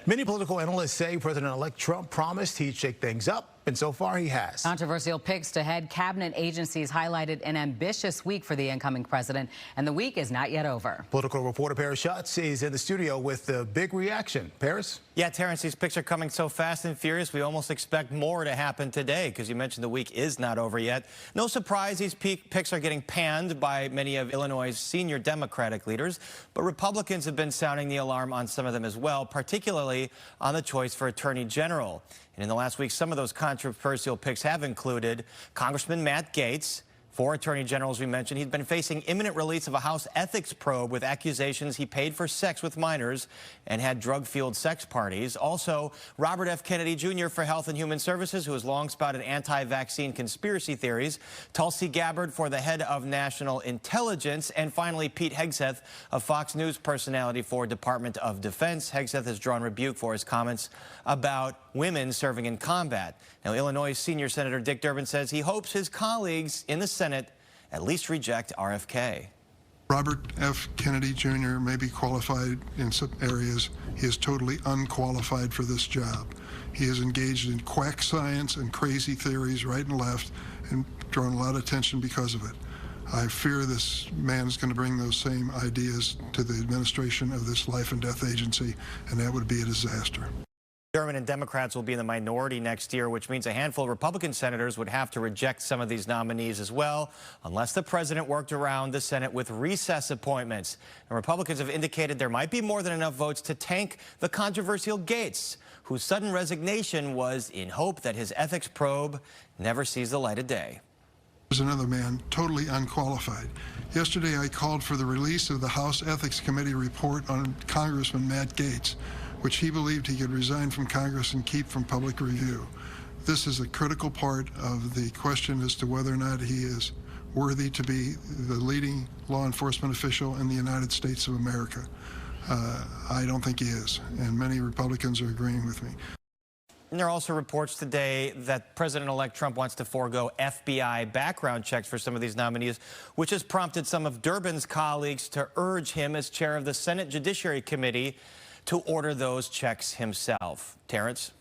Many political analysts say President-elect Trump promised he'd shake things up, and so far he has. Controversial picks to head cabinet agencies highlighted an ambitious week for the incoming president, and the week is not yet over. Political reporter Paris Schutz is in the studio with the big reaction. Paris? Yeah, Terrence, these picks are coming so fast and furious, we almost expect more to happen today, because you mentioned the week is not over yet. No surprise these picks are getting panned by many of Illinois' senior Democratic leaders, but Republicans have been sounding the alarm on some of them as well, particularly on the choice for Attorney General. And in the last week, some of those controversial picks have included Congressman Matt Gaetz. For Attorney General, as we mentioned, he's been facing imminent release of a House ethics probe with accusations he paid for sex with minors and had drug-fueled sex parties. Also, Robert F. Kennedy Jr. for Health and Human Services, who has long spouted anti-vaccine conspiracy theories. Tulsi Gabbard for the head of National Intelligence. And finally, Pete Hegseth, a Fox News personality for Department of Defense. Hegseth has drawn rebuke for his comments about women serving in combat. Now, Illinois Senior Senator Dick Durbin says he hopes his colleagues in the Senate at least reject RFK. Robert F. Kennedy Jr. may be qualified in some areas. He is totally unqualified for this job. He is engaged in quack science and crazy theories right and left and drawn a lot of attention because of it. I fear this man is going to bring those same ideas to the administration of this life and death agency, and that would be a disaster. Durbin and Democrats will be in the minority next year, which means a handful of Republican senators would have to reject some of these nominees as well, unless the president worked around the Senate with recess appointments. And Republicans have indicated there might be more than enough votes to tank the controversial Gaetz, whose sudden resignation was in hope that his ethics probe never sees the light of day. There's another man, totally unqualified. Yesterday, I called for the release of the House Ethics Committee report on Congressman Matt Gaetz, which he believed he could resign from Congress and keep from public review. This is a critical part of the question as to whether or not he is worthy to be the leading law enforcement official in the United States of America. I don't think he is, and many Republicans are agreeing with me. And there are also reports today that President-elect Trump wants to forego FBI background checks for some of these nominees, which has prompted some of Durbin's colleagues to urge him as chair of the Senate Judiciary Committee to order those checks himself. Terrence?